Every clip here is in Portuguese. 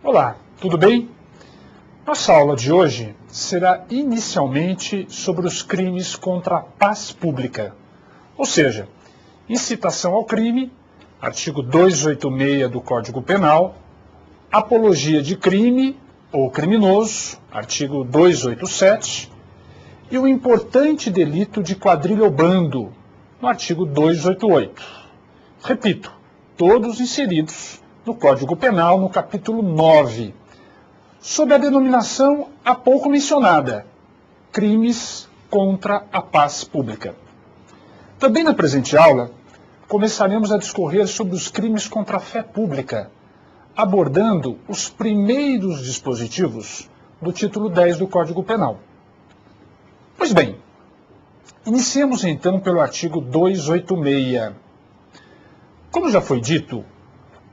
Olá, tudo bem? Nossa aula de hoje será inicialmente sobre os crimes contra a paz pública, ou seja, incitação ao crime, artigo 286 do Código Penal, apologia de crime ou criminoso, artigo 287, e o importante delito de quadrilha ou bando, no artigo 288. Repito, todos inseridos no Código Penal, no capítulo 9, sob a denominação há pouco mencionada, crimes contra a paz pública. Também na presente aula, começaremos a discorrer sobre os crimes contra a fé pública, abordando os primeiros dispositivos do título 10 do Código Penal. Pois bem, iniciemos então pelo artigo 286. Como já foi dito,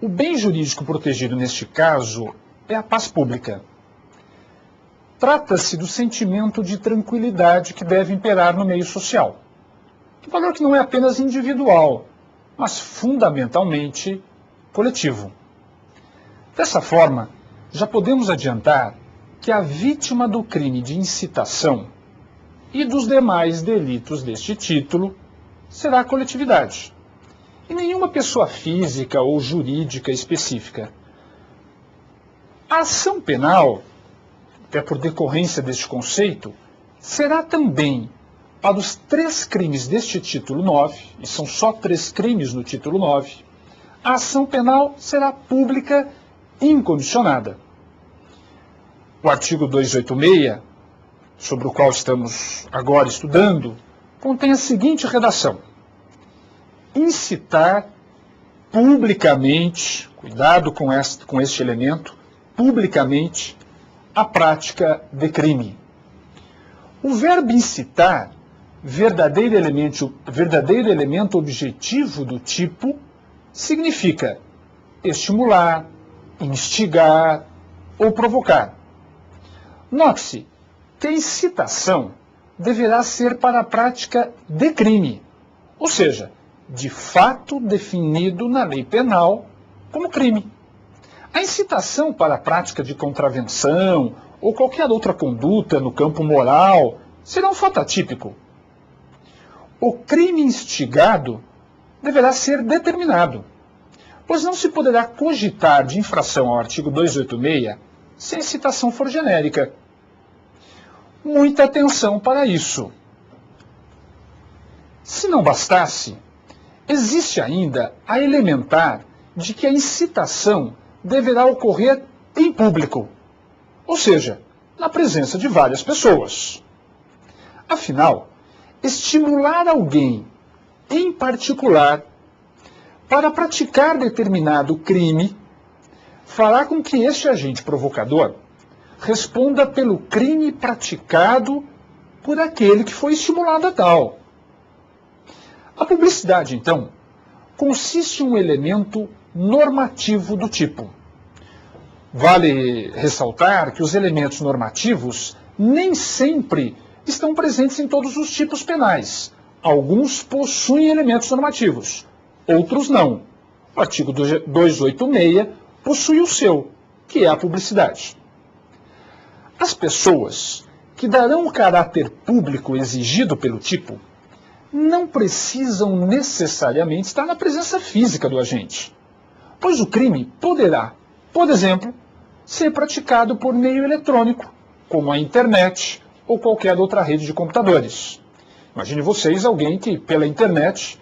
o bem jurídico protegido neste caso é a paz pública. Trata-se do sentimento de tranquilidade que deve imperar no meio social. Um valor que não é apenas individual, mas fundamentalmente coletivo. Dessa forma, já podemos adiantar que a vítima do crime de incitação e dos demais delitos deste título será a coletividade, e nenhuma pessoa física ou jurídica específica. A ação penal, até por decorrência deste conceito, será também para os 3 crimes deste título 9, e são só 3 crimes no título 9, a ação penal será pública e incondicionada. O artigo 286, sobre o qual estamos agora estudando, contém a seguinte redação: incitar publicamente, cuidado com este elemento, publicamente, a prática de crime. O verbo incitar, verdadeiro elemento objetivo do tipo, significa estimular, instigar ou provocar. Note-se que a incitação deverá ser para a prática de crime, ou seja, de fato definido na lei penal como crime. A incitação para a prática de contravenção ou qualquer outra conduta no campo moral será um fato atípico. O crime instigado deverá ser determinado, pois não se poderá cogitar de infração ao artigo 286 se a incitação for genérica. Muita atenção para isso. Se não bastasse, existe ainda a elementar de que a incitação deverá ocorrer em público, ou seja, na presença de várias pessoas. Afinal, estimular alguém, em particular, para praticar determinado crime, fará com que este agente provocador responda pelo crime praticado por aquele que foi estimulado a tal. A publicidade, então, consiste em um elemento normativo do tipo. Vale ressaltar que os elementos normativos nem sempre estão presentes em todos os tipos penais. Alguns possuem elementos normativos, outros não. O artigo 286 possui o seu, que é a publicidade. As pessoas que darão o caráter público exigido pelo tipo não precisam necessariamente estar na presença física do agente, pois o crime poderá, por exemplo, ser praticado por meio eletrônico, como a internet ou qualquer outra rede de computadores. Imagine vocês alguém que, pela internet,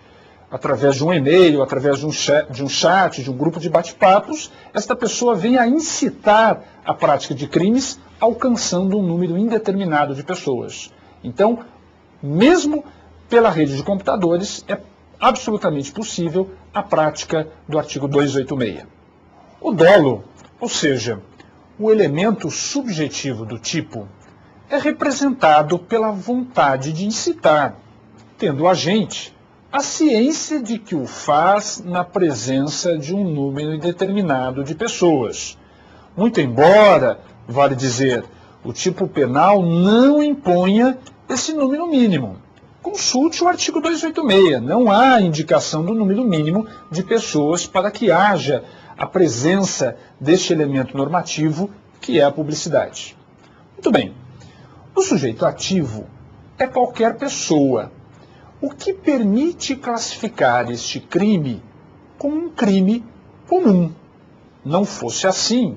através de um e-mail, através de um chat, de um grupo de bate-papos, esta pessoa vem a incitar a prática de crimes, alcançando um número indeterminado de pessoas. Então, mesmo pela rede de computadores, é absolutamente possível a prática do artigo 286. O dolo, ou seja, o elemento subjetivo do tipo, é representado pela vontade de incitar, tendo o agente a ciência de que o faz na presença de um número indeterminado de pessoas. Muito embora, vale dizer, o tipo penal não imponha esse número mínimo. consulte o artigo 286. Não há indicação do número mínimo de pessoas para que haja a presença deste elemento normativo, que é a publicidade. Muito bem. O sujeito ativo é qualquer pessoa, o que permite classificar este crime como um crime comum. Não fosse assim,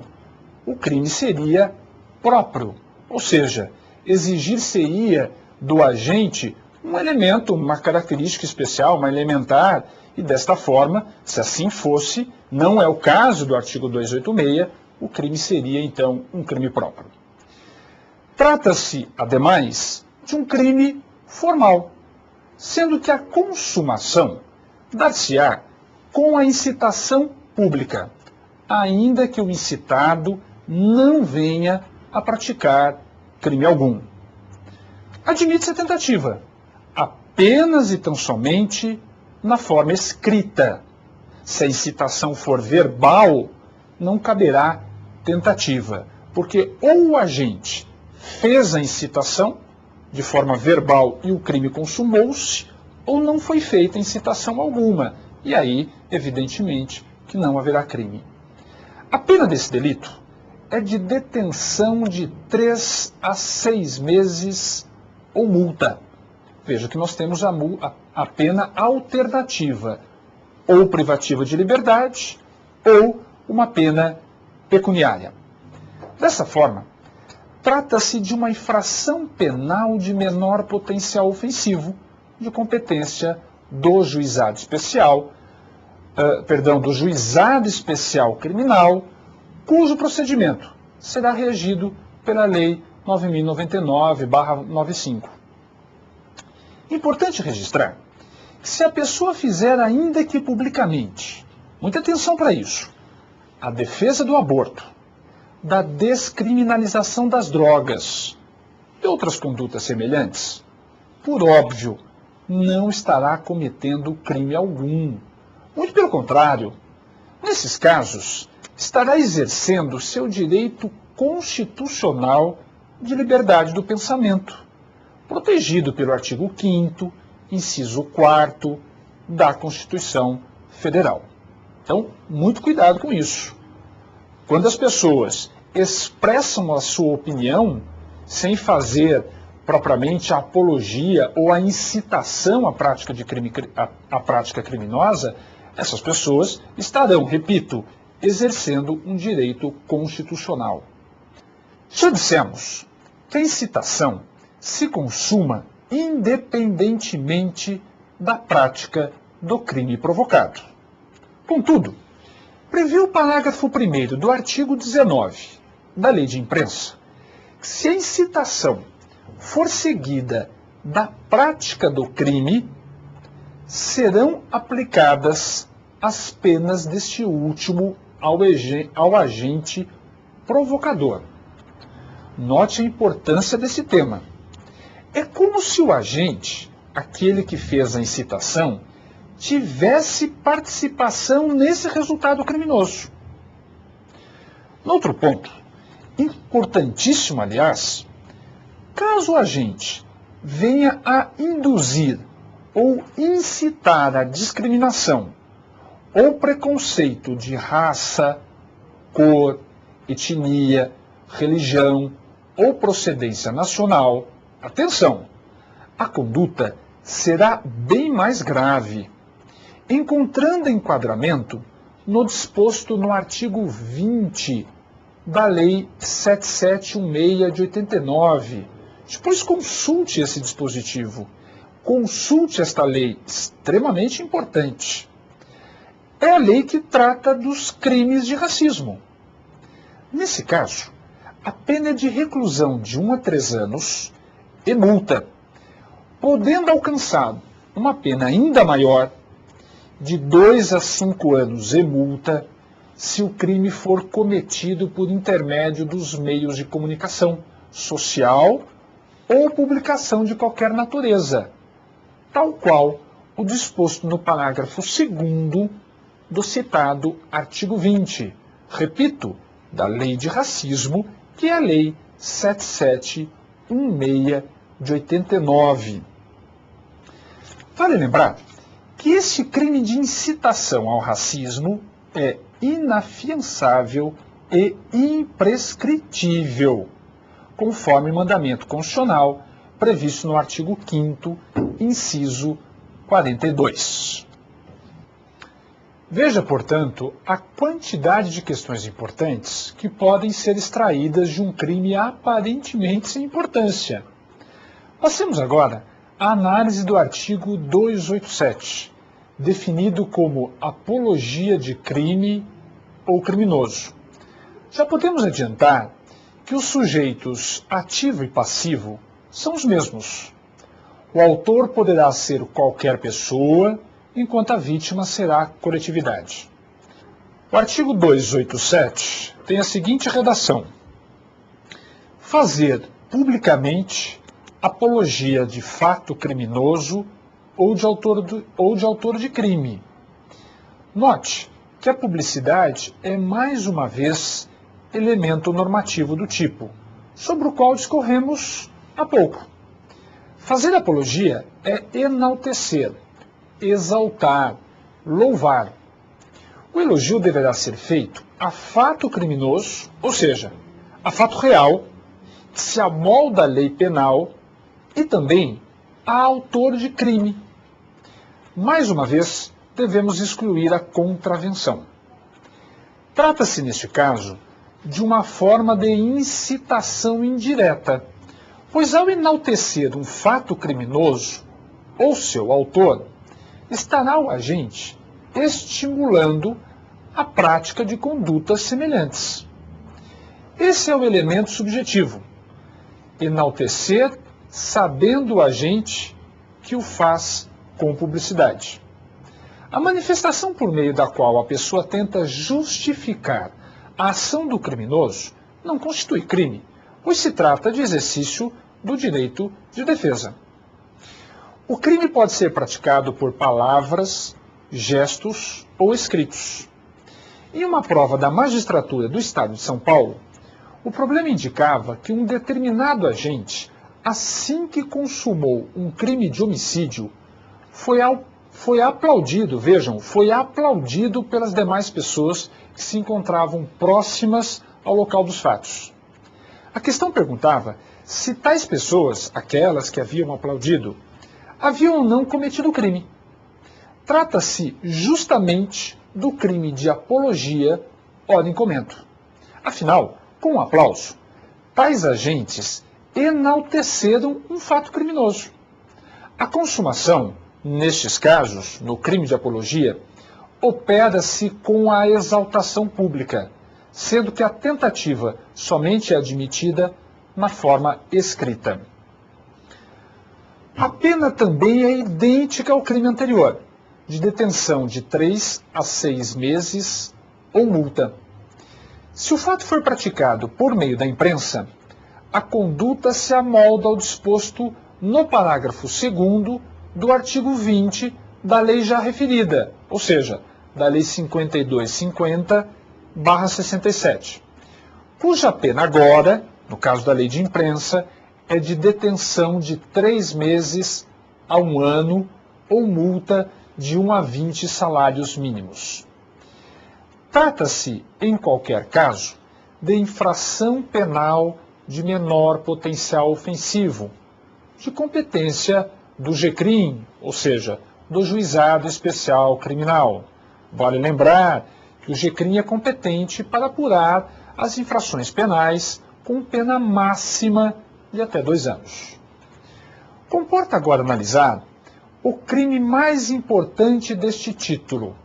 o crime seria próprio, ou seja, exigir-se-ia do agente um elemento, uma característica especial, uma elementar, e desta forma, se assim fosse, não é o caso do artigo 286, o crime seria então um crime próprio. Trata-se, ademais, de um crime formal, sendo que a consumação dar-se-á com a incitação pública, ainda que o incitado não venha a praticar crime algum. Admite-se a tentativa, apenas e tão somente na forma escrita. Se a incitação for verbal, não caberá tentativa, porque ou o agente fez a incitação de forma verbal e o crime consumou-se, ou não foi feita incitação alguma, e aí, evidentemente, que não haverá crime. A pena desse delito é de detenção de 3 a 6 meses ou multa. Veja que nós temos a pena alternativa, ou privativa de liberdade, ou uma pena pecuniária. Dessa forma, trata-se de uma infração penal de menor potencial ofensivo, de competência do juizado especial, do juizado especial criminal, cujo procedimento será regido pela Lei 9.099/95. Importante registrar que se a pessoa fizer, ainda que publicamente, muita atenção para isso, a defesa do aborto, da descriminalização das drogas e outras condutas semelhantes, por óbvio, não estará cometendo crime algum. Muito pelo contrário, nesses casos, estará exercendo seu direito constitucional de liberdade do pensamento, protegido pelo artigo 5º, inciso 4º da Constituição Federal. Então, muito cuidado com isso. Quando as pessoas expressam a sua opinião, sem fazer propriamente a apologia ou a incitação à prática de crime, à prática criminosa, essas pessoas estarão, repito, exercendo um direito constitucional. Já dissemos que a incitação se consuma independentemente da prática do crime provocado. Contudo, prevê o parágrafo 1º do artigo 19 da Lei de Imprensa que, se a incitação for seguida da prática do crime, serão aplicadas as penas deste último ao agente provocador. Note a importância desse tema. É como se o agente, aquele que fez a incitação, tivesse participação nesse resultado criminoso. Outro ponto, importantíssimo aliás, caso o agente venha a induzir ou incitar a discriminação ou preconceito de raça, cor, etnia, religião ou procedência nacional, atenção, a conduta será bem mais grave, encontrando enquadramento no disposto no artigo 20 da Lei 7716 de 89. Depois consulte esse dispositivo, consulte esta lei, extremamente importante. É a lei que trata dos crimes de racismo. Nesse caso, a pena é de reclusão de 1 a 3 anos e multa, podendo alcançar uma pena ainda maior de 2 a 5 anos e multa se o crime for cometido por intermédio dos meios de comunicação social ou publicação de qualquer natureza, tal qual o disposto no parágrafo 2º do citado artigo 20, repito, da Lei de Racismo, que é a Lei 7716 de 89. Vale lembrar que este crime de incitação ao racismo é inafiançável e imprescritível, conforme mandamento constitucional previsto no artigo 5º, inciso 42. Veja, portanto, a quantidade de questões importantes que podem ser extraídas de um crime aparentemente sem importância. Passemos agora à análise do artigo 287, definido como apologia de crime ou criminoso. Já podemos adiantar que os sujeitos ativo e passivo são os mesmos. O autor poderá ser qualquer pessoa, enquanto a vítima será a coletividade. O artigo 287 tem a seguinte redação: fazer publicamente apologia de fato criminoso ou de autor de crime. Note que a publicidade é, mais uma vez, elemento normativo do tipo, sobre o qual discorremos há pouco. Fazer apologia é enaltecer, exaltar, louvar. O elogio deverá ser feito a fato criminoso, ou seja, a fato real, que se amolda à lei penal, e também a autor de crime. Mais uma vez, devemos excluir a contravenção. Trata-se, neste caso, de uma forma de incitação indireta, pois ao enaltecer um fato criminoso ou seu autor, estará o agente estimulando a prática de condutas semelhantes. Esse é o elemento subjetivo: enaltecer sabendo o agente que o faz com publicidade. A manifestação por meio da qual a pessoa tenta justificar a ação do criminoso não constitui crime, pois se trata de exercício do direito de defesa. O crime pode ser praticado por palavras, gestos ou escritos. Em uma prova da magistratura do Estado de São Paulo, o problema indicava que um determinado agente, assim que consumou um crime de homicídio, foi aplaudido, vejam, foi aplaudido pelas demais pessoas que se encontravam próximas ao local dos fatos. A questão perguntava se tais pessoas, aquelas que haviam aplaudido, haviam ou não cometido o crime. Trata-se justamente do crime de apologia, ordem comento. Afinal, com o aplauso, tais agentes enalteceram um fato criminoso. A consumação, nestes casos, no crime de apologia, opera-se com a exaltação pública, sendo que a tentativa somente é admitida na forma escrita. A pena também é idêntica ao crime anterior, de detenção de 3 a 6 meses ou multa. Se o fato for praticado por meio da imprensa, a conduta se amolda ao disposto no parágrafo 2º do artigo 20 da lei já referida, ou seja, da Lei 5250/67, cuja pena agora, no caso da lei de imprensa, é de detenção de 3 meses a 1 ano ou multa de 1 a 20 salários mínimos. Trata-se, em qualquer caso, de infração penal de menor potencial ofensivo, de competência do GCRIM, ou seja, do Juizado Especial Criminal. Vale lembrar que o GCRIM é competente para apurar as infrações penais com pena máxima de até 2 anos. Comporta agora analisar o crime mais importante deste título,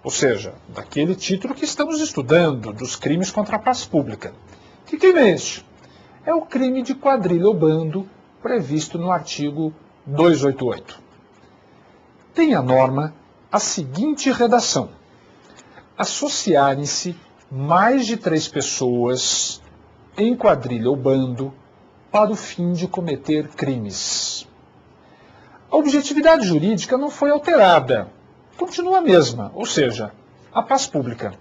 ou seja, daquele título que estamos estudando, dos crimes contra a paz pública. Que crime é este? É o crime de quadrilha ou bando previsto no artigo 288. Tem a norma a seguinte redação: associarem-se mais de 3 pessoas em quadrilha ou bando para o fim de cometer crimes. A objetividade jurídica não foi alterada, continua a mesma, ou seja, a paz pública.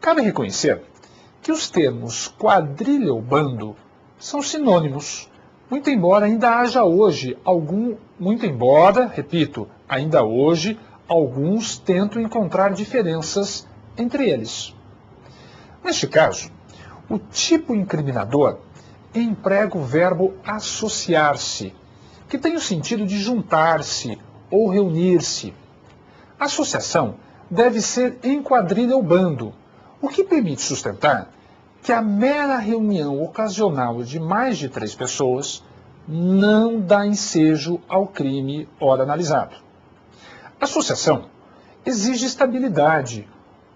Cabe reconhecer que os termos quadrilha ou bando são sinônimos, Muito embora ainda haja hoje repito, ainda hoje, alguns tentam encontrar diferenças entre eles. Neste caso, o tipo incriminador emprega o verbo associar-se, que tem o sentido de juntar-se ou reunir-se. A associação deve ser em quadrilha ou bando, o que permite sustentar que a mera reunião ocasional de mais de 3 pessoas não dá ensejo ao crime ora analisado. A associação exige estabilidade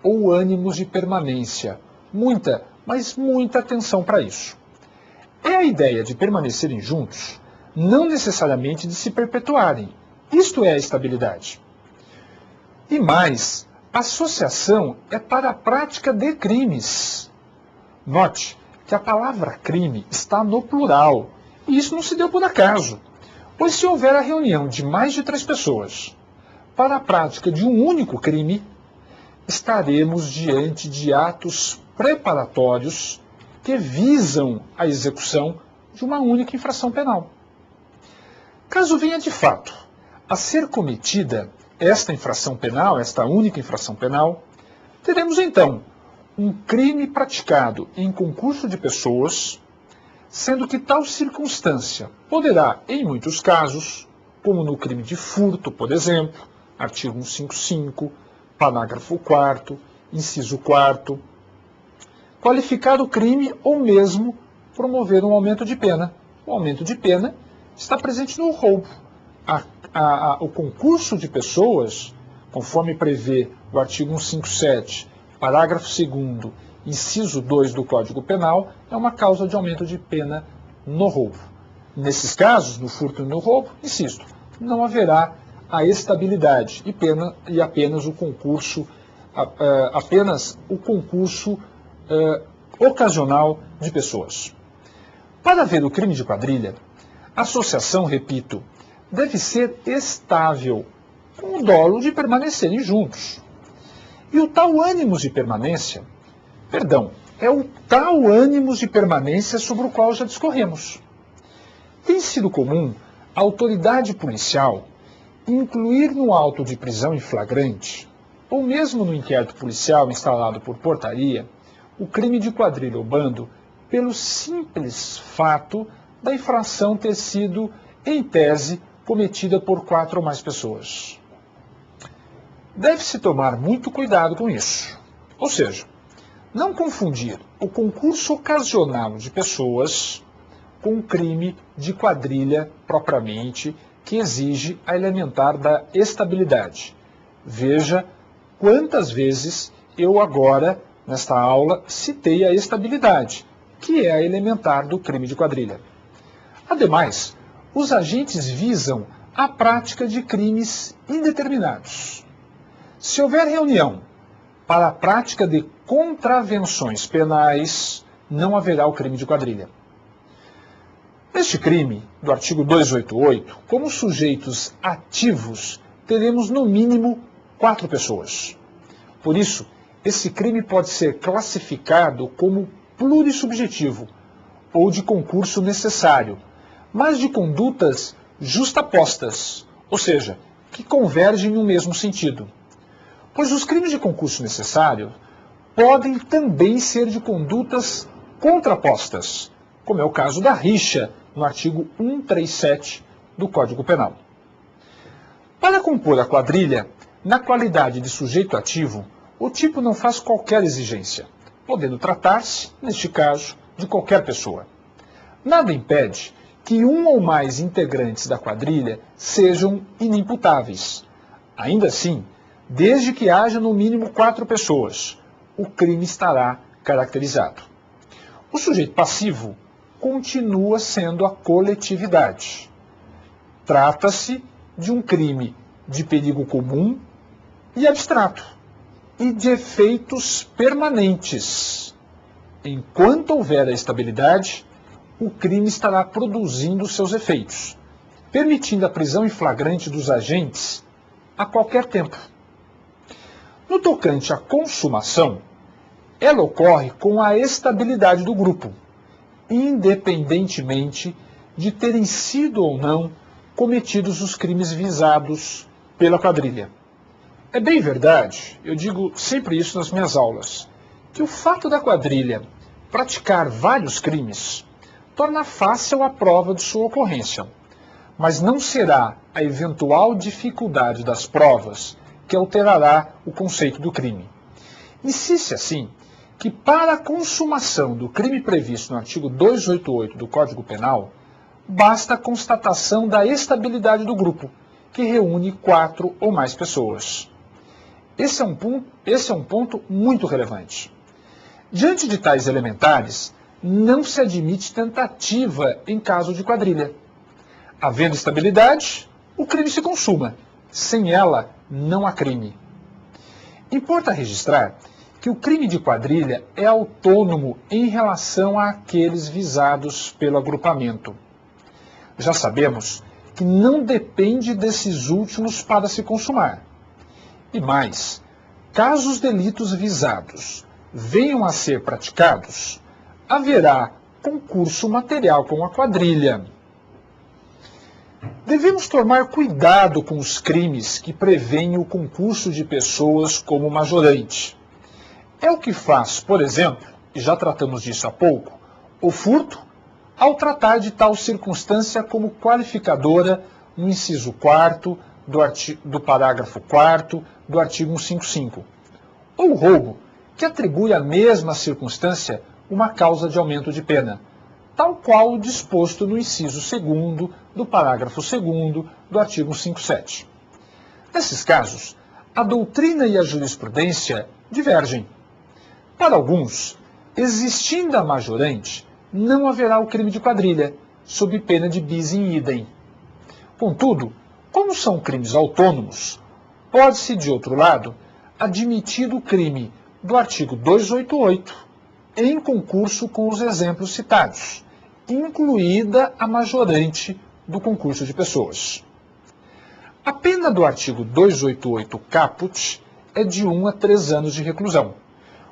ou ânimos de permanência, mas muita atenção para isso. É a ideia de permanecerem juntos, não necessariamente de se perpetuarem. Isto é a estabilidade. E mais, a associação é para a prática de crimes. Note que a palavra crime está no plural, e isso não se deu por acaso, pois se houver a reunião de mais de 3 pessoas para a prática de um único crime, estaremos diante de atos preparatórios que visam a execução de uma única infração penal. Caso venha de fato a ser cometida esta infração penal, esta única infração penal, teremos então um crime praticado em concurso de pessoas, sendo que tal circunstância poderá, em muitos casos, como no crime de furto, por exemplo, artigo 155, parágrafo 4º, inciso 4º, qualificar o crime ou mesmo promover um aumento de pena. O aumento de pena está presente no roubo. O concurso de pessoas, conforme prevê o artigo 157, parágrafo 2º, inciso 2 do Código Penal, é uma causa de aumento de pena no roubo. Nesses casos, no furto e no roubo, insisto, não haverá a estabilidade e apenas o concurso, ocasional de pessoas. Para ver o crime de quadrilha, a associação, repito, deve ser estável, com o dolo de permanecerem juntos. E o tal ânimos de permanência, é o tal ânimos de permanência sobre o qual já discorremos. Tem sido comum a autoridade policial incluir no auto de prisão em flagrante, ou mesmo no inquérito policial instalado por portaria, o crime de quadrilha ou bando pelo simples fato da infração ter sido, em tese, cometida por 4 ou mais pessoas. Deve-se tomar muito cuidado com isso. Ou seja, não confundir o concurso ocasional de pessoas com o crime de quadrilha propriamente, que exige a elementar da estabilidade. Veja quantas vezes eu agora, nesta aula, citei a estabilidade, que é a elementar do crime de quadrilha. Ademais, os agentes visam a prática de crimes indeterminados. Se houver reunião para a prática de contravenções penais, não haverá o crime de quadrilha. Neste crime, do artigo 288, como sujeitos ativos, teremos no mínimo 4 pessoas. Por isso, esse crime pode ser classificado como plurissubjetivo ou de concurso necessário, mas de condutas justapostas, ou seja, que convergem no mesmo sentido. Pois os crimes de concurso necessário podem também ser de condutas contrapostas, como é o caso da rixa, no artigo 137 do Código Penal. Para compor a quadrilha, na qualidade de sujeito ativo, o tipo não faz qualquer exigência, podendo tratar-se, neste caso, de qualquer pessoa. Nada impede que um ou mais integrantes da quadrilha sejam inimputáveis. Ainda assim, desde que haja no mínimo 4 pessoas, o crime estará caracterizado. O sujeito passivo continua sendo a coletividade. Trata-se de um crime de perigo comum e abstrato, e de efeitos permanentes. Enquanto houver a estabilidade, o crime estará produzindo seus efeitos, permitindo a prisão em flagrante dos agentes a qualquer tempo. No tocante à consumação, ela ocorre com a estabilidade do grupo, independentemente de terem sido ou não cometidos os crimes visados pela quadrilha. É bem verdade, eu digo sempre isso nas minhas aulas, que o fato da quadrilha praticar vários crimes torna fácil a prova de sua ocorrência, mas não será a eventual dificuldade das provas que alterará o conceito do crime. Insiste assim que para a consumação do crime previsto no artigo 288 do Código Penal, basta a constatação da estabilidade do grupo, que reúne 4 ou mais pessoas. Esse é um ponto muito relevante. Diante de tais elementares, não se admite tentativa em caso de quadrilha. Havendo estabilidade, o crime se consuma. Sem ela, não há crime. Importa registrar que o crime de quadrilha é autônomo em relação àqueles visados pelo agrupamento. Já sabemos que não depende desses últimos para se consumar. E mais, caso os delitos visados venham a ser praticados, haverá concurso material com a quadrilha. Devemos tomar cuidado com os crimes que prevêem o concurso de pessoas como majorante. É o que faz, por exemplo, e já tratamos disso há pouco, o furto, ao tratar de tal circunstância como qualificadora no inciso 4º do parágrafo 4º do artigo 155, ou o roubo, que atribui à mesma circunstância uma causa de aumento de pena, tal qual disposto no inciso 2º do parágrafo 2º do artigo 157. Nesses casos, a doutrina e a jurisprudência divergem. Para alguns, existindo a majorante, não haverá o crime de quadrilha, sob pena de bis in idem. Contudo, como são crimes autônomos, pode-se, de outro lado, admitir o crime do artigo 288 em concurso com os exemplos citados, incluída a majorante do concurso de pessoas. A pena do artigo 288 caput é de 1 a 3 anos de reclusão,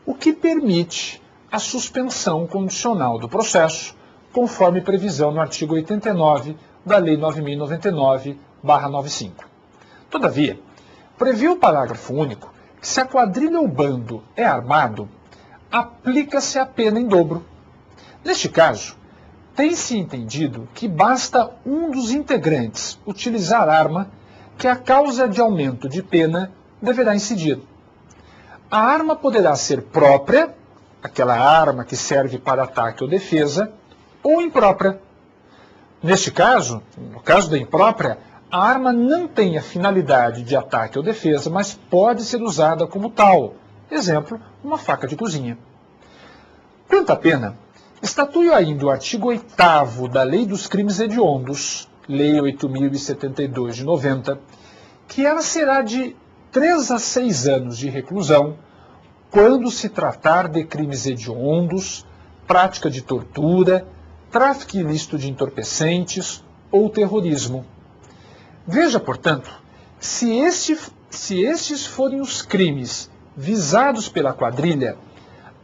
o que permite a suspensão condicional do processo, conforme previsão no artigo 89 da Lei 9.099/95. Todavia, prevê o parágrafo único que se a quadrilha ou bando é armado, aplica-se a pena em dobro. Neste caso, tem-se entendido que basta um dos integrantes utilizar arma que a causa de aumento de pena deverá incidir. A arma poderá ser própria, aquela arma que serve para ataque ou defesa, ou imprópria. Neste caso, no caso da imprópria, a arma não tem a finalidade de ataque ou defesa, mas pode ser usada como tal. Exemplo, uma faca de cozinha. Quanto à pena, estatui ainda o artigo 8º da Lei dos Crimes Hediondos, Lei 8.072 de 90, que ela será de 3 a 6 anos de reclusão quando se tratar de crimes hediondos, prática de tortura, tráfico ilícito de entorpecentes ou terrorismo. Veja, portanto, se estes forem os crimes visados pela quadrilha,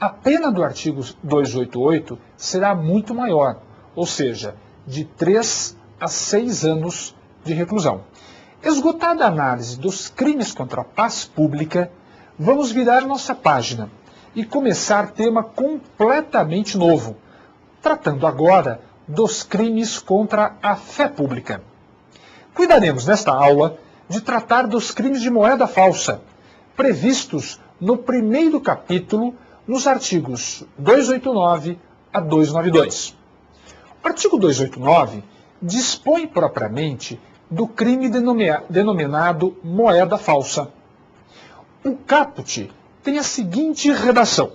a pena do artigo 288 será muito maior, ou seja, de 3 a 6 anos de reclusão. Esgotada a análise dos crimes contra a paz pública, vamos virar nossa página e começar tema completamente novo, tratando agora dos crimes contra a fé pública. Cuidaremos nesta aula de tratar dos crimes de moeda falsa, previstos no primeiro capítulo, nos artigos 289 a 292. O artigo 289 dispõe propriamente do crime denominado moeda falsa. O caput tem a seguinte redação: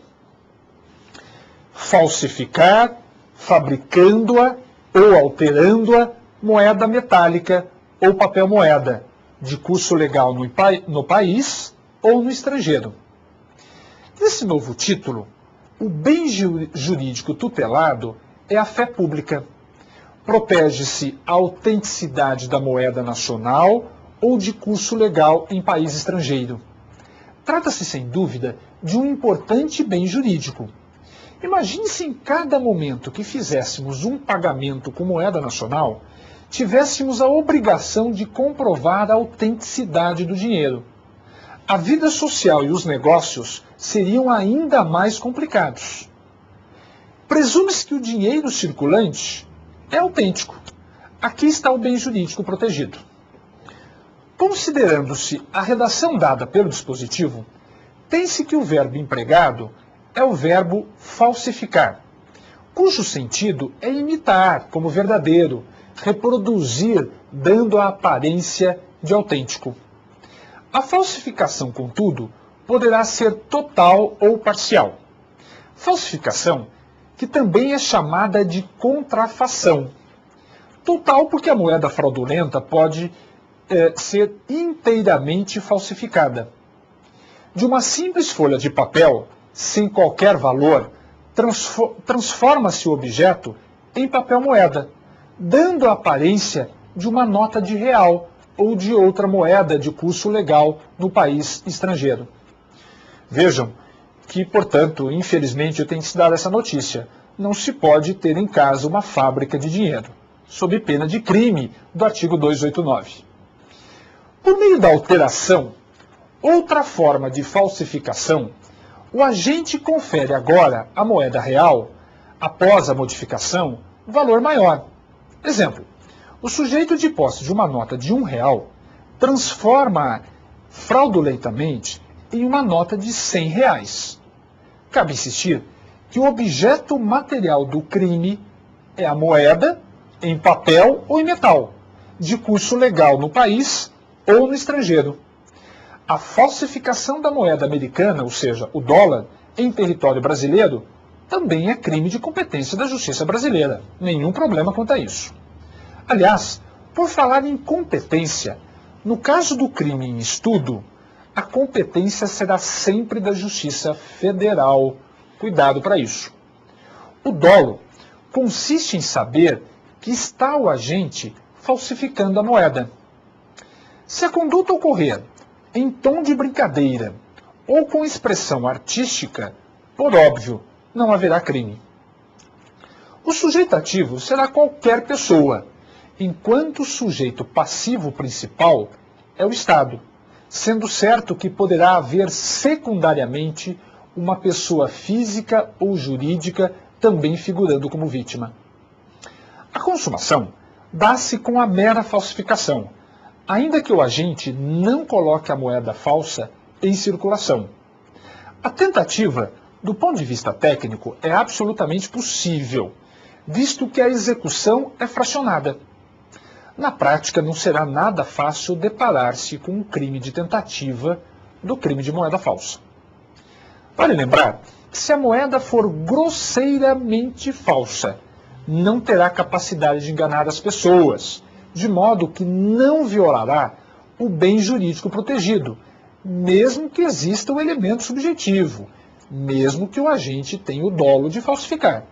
falsificar, fabricando-a ou alterando-a moeda metálica ou papel moeda, de curso legal no país ou no estrangeiro. Nesse novo título, o bem jurídico tutelado é a fé pública. Protege-se a autenticidade da moeda nacional ou de curso legal em país estrangeiro. Trata-se, sem dúvida, de um importante bem jurídico. Imagine se em cada momento que fizéssemos um pagamento com moeda nacional, tivéssemos a obrigação de comprovar a autenticidade do dinheiro. A vida social e os negócios seriam ainda mais complicados. Presume-se que o dinheiro circulante é autêntico. Aqui está o bem jurídico protegido. Considerando-se a redação dada pelo dispositivo, tem-se que o verbo empregado é o verbo falsificar, cujo sentido é imitar como verdadeiro, reproduzir, dando a aparência de autêntico. A falsificação, contudo, poderá ser total ou parcial. Falsificação, que também é chamada de contrafação. Total porque a moeda fraudulenta pode ser inteiramente falsificada. De uma simples folha de papel, sem qualquer valor, transforma-se o objeto em papel moeda, dando a aparência de uma nota de real ou de outra moeda de curso legal no país estrangeiro. Vejam que, portanto, infelizmente eu tenho que dar essa notícia. Não se pode ter em casa uma fábrica de dinheiro, sob pena de crime do artigo 289. Por meio da alteração, outra forma de falsificação, o agente confere agora à moeda real, após a modificação, valor maior. Exemplo, o sujeito de posse de uma nota de R$1 transforma-a fraudulentamente em uma nota de R$100. Cabe insistir que o objeto material do crime é a moeda em papel ou em metal, de curso legal no país ou no estrangeiro. A falsificação da moeda americana, ou seja, o dólar, em território brasileiro, também é crime de competência da Justiça brasileira. Nenhum problema quanto a isso. Aliás, por falar em competência, no caso do crime em estudo, a competência será sempre da Justiça Federal. Cuidado para isso. O dolo consiste em saber que está o agente falsificando a moeda. Se a conduta ocorrer em tom de brincadeira ou com expressão artística, por óbvio, não haverá crime. O sujeito ativo será qualquer pessoa, enquanto o sujeito passivo principal é o Estado, sendo certo que poderá haver secundariamente uma pessoa física ou jurídica também figurando como vítima. A consumação dá-se com a mera falsificação, ainda que o agente não coloque a moeda falsa em circulação. A tentativa, do ponto de vista técnico, é absolutamente possível, visto que a execução é fracionada. Na prática, não será nada fácil deparar-se com um crime de tentativa do crime de moeda falsa. Vale lembrar que se a moeda for grosseiramente falsa, não terá capacidade de enganar as pessoas, de modo que não violará o bem jurídico protegido, mesmo que exista o elemento subjetivo, mesmo que o agente tenha o dolo de falsificar.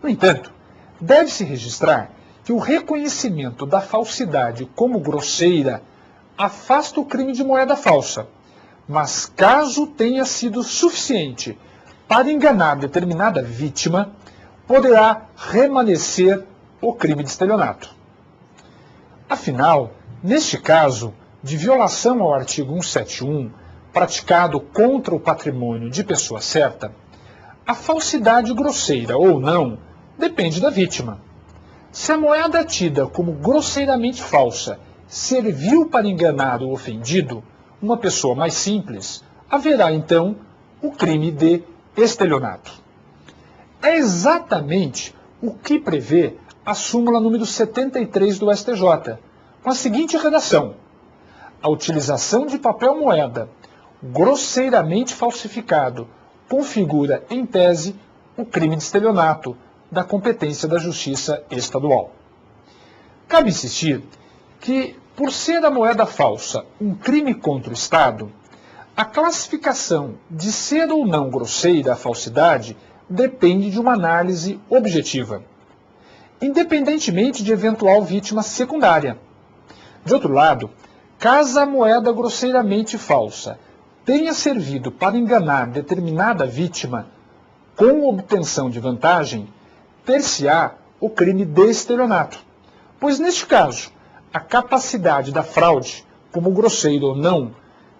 No entanto, deve-se registrar que o reconhecimento da falsidade como grosseira afasta o crime de moeda falsa, mas caso tenha sido suficiente para enganar determinada vítima, poderá remanescer o crime de estelionato. Afinal, neste caso de violação ao artigo 171, praticado contra o patrimônio de pessoa certa, a falsidade grosseira ou não depende da vítima. Se a moeda tida como grosseiramente falsa serviu para enganar o ofendido, uma pessoa mais simples, haverá então o crime de estelionato. É exatamente o que prevê a súmula número 73 do STJ, com a seguinte redação: a utilização de papel moeda grosseiramente falsificado configura, em tese, o crime de estelionato da competência da Justiça Estadual. Cabe insistir que, por ser a moeda falsa um crime contra o Estado, a classificação de ser ou não grosseira a falsidade depende de uma análise objetiva, independentemente de eventual vítima secundária. De outro lado, caso a moeda grosseiramente falsa tenha servido para enganar determinada vítima, com obtenção de vantagem, ter-se-á o crime de estelionato, pois neste caso, a capacidade da fraude, como grosseiro ou não,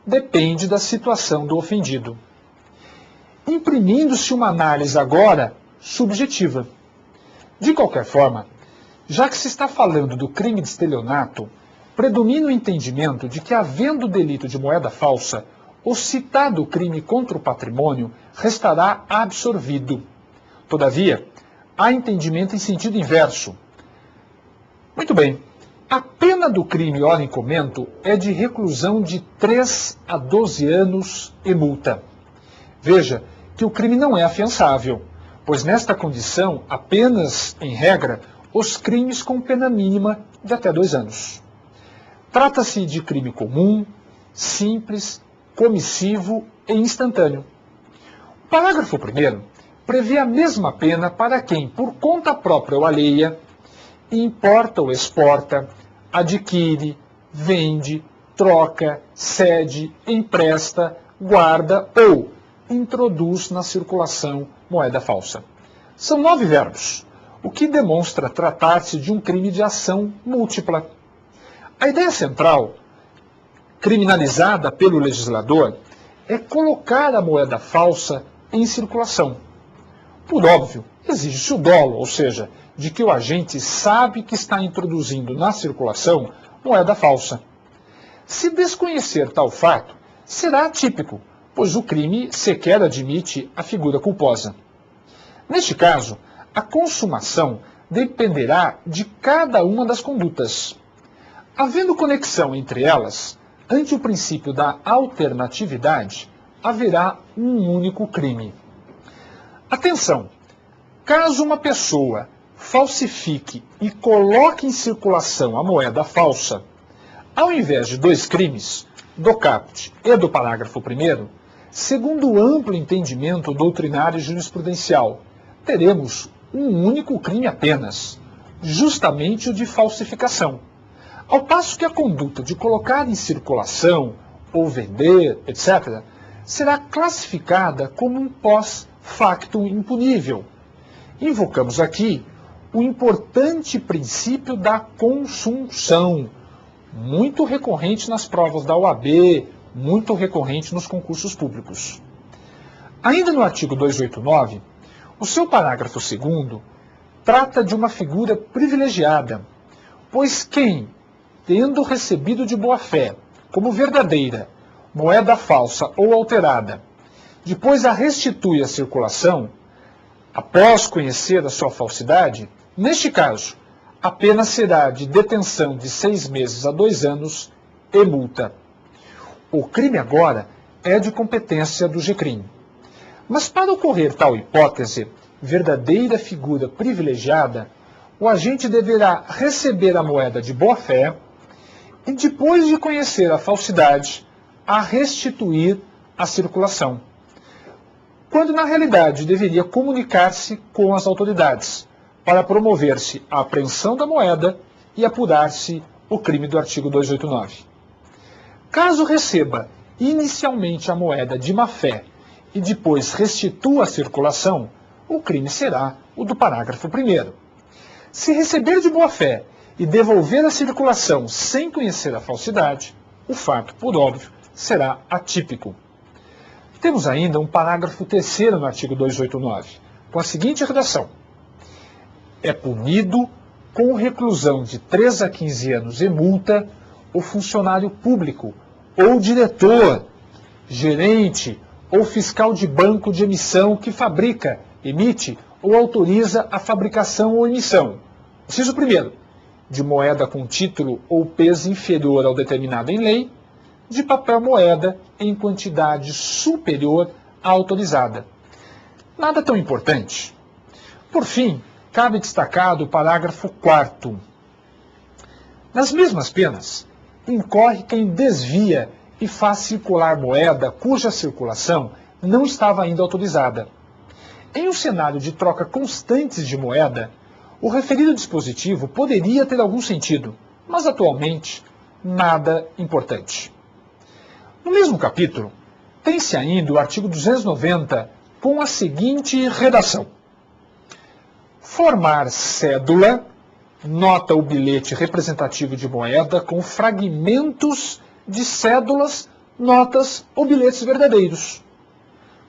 depende da situação do ofendido. Imprimindo-se uma análise agora subjetiva. De qualquer forma, já que se está falando do crime de estelionato, predomina o entendimento de que, havendo o delito de moeda falsa, o citado crime contra o patrimônio restará absorvido. Todavia, há entendimento em sentido inverso. Muito bem, a pena do crime ora em comento é de reclusão de 3 a 12 anos e multa. Veja que o crime não é afiançável, pois nesta condição, apenas, em regra, os crimes com pena mínima de até 2 anos. Trata-se de crime comum, simples, comissivo e instantâneo. O parágrafo 1º prevê a mesma pena para quem, por conta própria ou alheia, importa ou exporta, adquire, vende, troca, cede, empresta, guarda ou introduz na circulação moeda falsa. São 9 verbos, o que demonstra tratar-se de um crime de ação múltipla. A ideia central, criminalizada pelo legislador, é colocar a moeda falsa em circulação. Por óbvio, exige-se o dolo, ou seja, de que o agente sabe que está introduzindo na circulação moeda falsa. Se desconhecer tal fato, será atípico, pois o crime sequer admite a figura culposa. Neste caso, a consumação dependerá de cada uma das condutas. Havendo conexão entre elas, ante o princípio da alternatividade, haverá um único crime. Atenção! Caso uma pessoa falsifique e coloque em circulação a moeda falsa, ao invés de 2 crimes, do caput e do parágrafo 1º, segundo o amplo entendimento doutrinário e jurisprudencial, teremos um único crime apenas, justamente o de falsificação. Ao passo que a conduta de colocar em circulação, ou vender, etc., será classificada como um pós-factum impunível. Invocamos aqui o importante princípio da consunção, muito recorrente nas provas da OAB, muito recorrente nos concursos públicos. Ainda no artigo 289, o seu parágrafo 2º trata de uma figura privilegiada, pois quem, tendo recebido de boa-fé, como verdadeira, moeda falsa ou alterada, depois a restitui à circulação, após conhecer a sua falsidade, neste caso, a pena será de detenção de 6 meses a 2 anos e multa. O crime agora é de competência do GCRIM. Mas para ocorrer tal hipótese, verdadeira figura privilegiada, o agente deverá receber a moeda de boa-fé e, depois de conhecer a falsidade, a restituir à circulação, quando na realidade deveria comunicar-se com as autoridades para promover-se a apreensão da moeda e apurar-se o crime do artigo 289. Caso receba inicialmente a moeda de má-fé e depois restitua à circulação, o crime será o do parágrafo 1º. Se receber de boa-fé e devolver à circulação sem conhecer a falsidade, o fato, por óbvio, será atípico. Temos ainda um parágrafo 3º no artigo 289, com a seguinte redação: é punido com reclusão de 3 a 15 anos e multa o funcionário público, ou diretor, gerente ou fiscal de banco de emissão que fabrica, emite ou autoriza a fabricação ou emissão. Inciso 1º, de moeda com título ou peso inferior ao determinado em lei, de papel moeda em quantidade superior à autorizada. Nada tão importante. Por fim, cabe destacar o parágrafo 4º. Nas mesmas penas, incorre quem desvia e faz circular moeda cuja circulação não estava ainda autorizada. Em um cenário de troca constantes de moeda, o referido dispositivo poderia ter algum sentido, mas atualmente nada importante. No mesmo capítulo, tem-se ainda o artigo 290, com a seguinte redação: formar cédula, nota ou bilhete representativo de moeda com fragmentos de cédulas, notas ou bilhetes verdadeiros.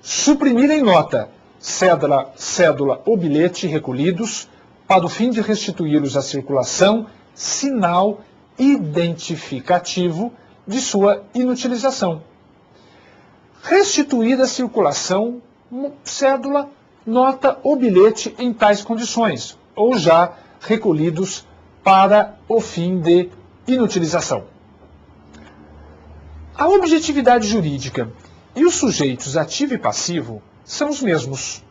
Suprimir em nota, cédula ou bilhete recolhidos para o fim de restituí-los à circulação, sinal identificativo de sua inutilização. Restituir à circulação cédula, nota ou bilhete em tais condições, ou já recolhidos para o fim de inutilização. A objetividade jurídica e os sujeitos ativo e passivo são os mesmos.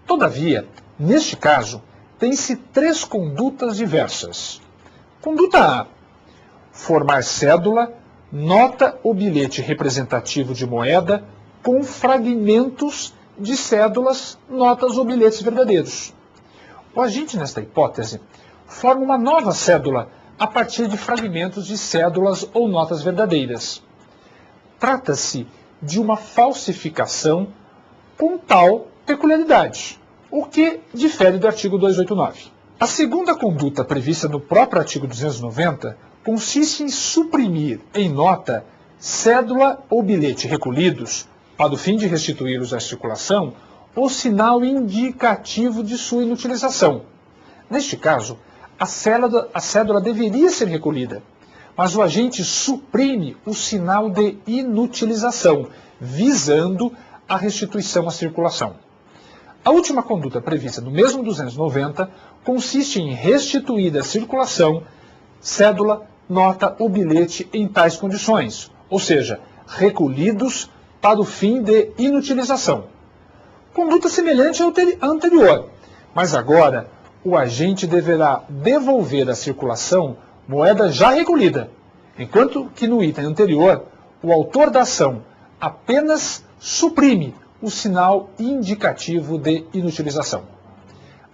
Todavia, neste caso, tem-se três condutas diversas. Conduta A: formar cédula, nota ou bilhete representativo de moeda com fragmentos de cédulas, notas ou bilhetes verdadeiros. O agente, nesta hipótese, forma uma nova cédula a partir de fragmentos de cédulas ou notas verdadeiras. Trata-se de uma falsificação com tal peculiaridade, o que difere do artigo 289. A segunda conduta prevista no próprio artigo 290 consiste em suprimir em nota, cédula ou bilhete recolhidos, para o fim de restituí-los à circulação, o sinal indicativo de sua inutilização. Neste caso, a cédula deveria ser recolhida, mas o agente suprime o sinal de inutilização, visando a restituição à circulação. A última conduta prevista no mesmo 290 consiste em restituir à circulação cédula, nota ou bilhete em tais condições, ou seja, recolhidos para o fim de inutilização. Conduta semelhante à anterior, mas agora o agente deverá devolver à circulação moeda já recolhida, enquanto que no item anterior o autor da ação apenas suprime o sinal indicativo de inutilização.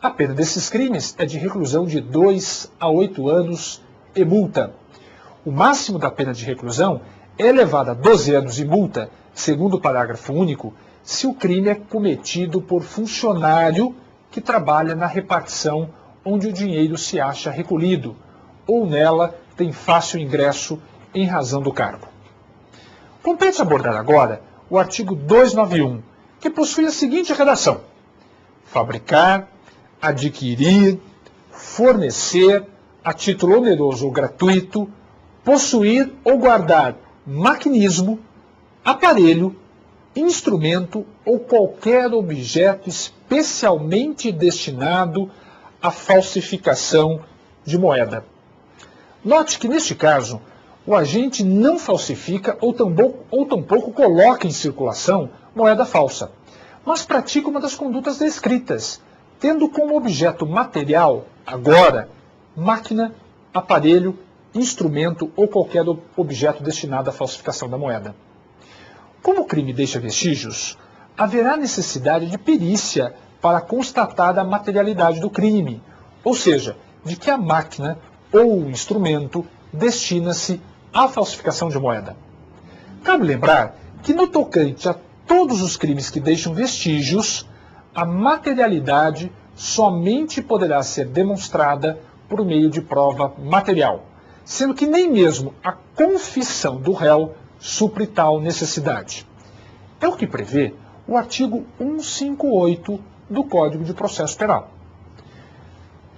A pena desses crimes é de reclusão de 2 a 8 anos e multa. O máximo da pena de reclusão é elevado a 12 anos e multa, segundo o parágrafo único, se o crime é cometido por funcionário que trabalha na repartição onde o dinheiro se acha recolhido, ou nela tem fácil ingresso em razão do cargo. Compete abordar agora o artigo 291, que possui a seguinte redação: fabricar, adquirir, fornecer, a título oneroso ou gratuito, possuir ou guardar maquinismo, aparelho, instrumento ou qualquer objeto especialmente destinado à falsificação de moeda. Note que, neste caso, o agente não falsifica ou tampouco coloca em circulação moeda falsa, mas pratica uma das condutas descritas, tendo como objeto material, agora, máquina, aparelho, instrumento ou qualquer objeto destinado à falsificação da moeda. Como o crime deixa vestígios, haverá necessidade de perícia para constatar a materialidade do crime, ou seja, de que a máquina ou o instrumento destina-se à falsificação de moeda. Cabe lembrar que, no tocante a todos os crimes que deixam vestígios, a materialidade somente poderá ser demonstrada por meio de prova material, sendo que nem mesmo a confissão do réu supre tal necessidade. É o que prevê o artigo 158 do Código de Processo Penal.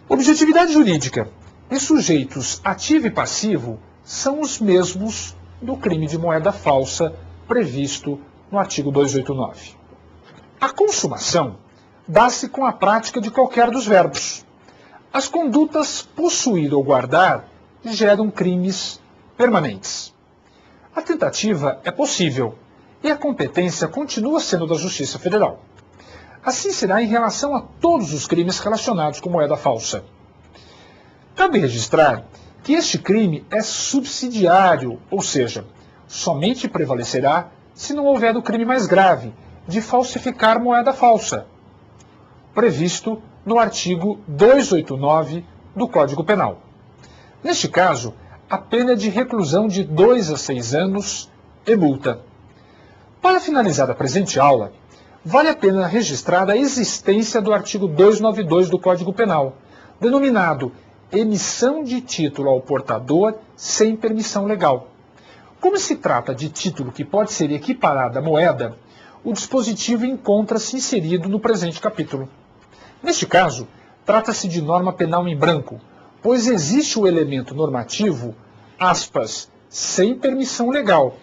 Objetividade jurídica e sujeitos ativo e passivo são os mesmos do crime de moeda falsa previsto no artigo 289. A consumação dá-se com a prática de qualquer dos verbos. As condutas possuir ou guardar geram crimes permanentes. A tentativa é possível e a competência continua sendo da Justiça Federal. Assim será em relação a todos os crimes relacionados com moeda falsa. Cabe registrar que este crime é subsidiário, ou seja, somente prevalecerá se não houver o crime mais grave, de falsificar moeda falsa, previsto no artigo 289 do Código Penal. Neste caso, a pena é de reclusão de 2 a 6 anos e multa. Para finalizar a presente aula, vale a pena registrar a existência do artigo 292 do Código Penal, denominado emissão de título ao portador sem permissão legal. Como se trata de título que pode ser equiparado à moeda, o dispositivo encontra-se inserido no presente capítulo. Neste caso, trata-se de norma penal em branco, pois existe o elemento normativo, aspas, sem permissão legal,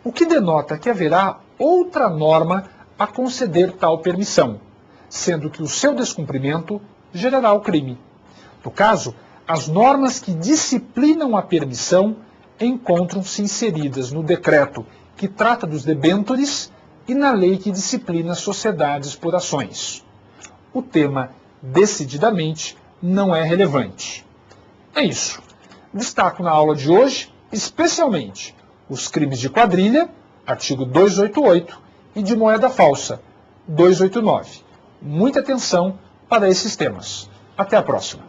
o que denota que haverá outra norma a conceder tal permissão, sendo que o seu descumprimento gerará o crime. No caso, as normas que disciplinam a permissão encontram-se inseridas no decreto que trata dos debêntures e na lei que disciplina sociedades por ações. O tema, decididamente, não é relevante. É isso. Destaco na aula de hoje, especialmente, os crimes de quadrilha, artigo 288, e de moeda falsa, 289. Muita atenção para esses temas. Até a próxima.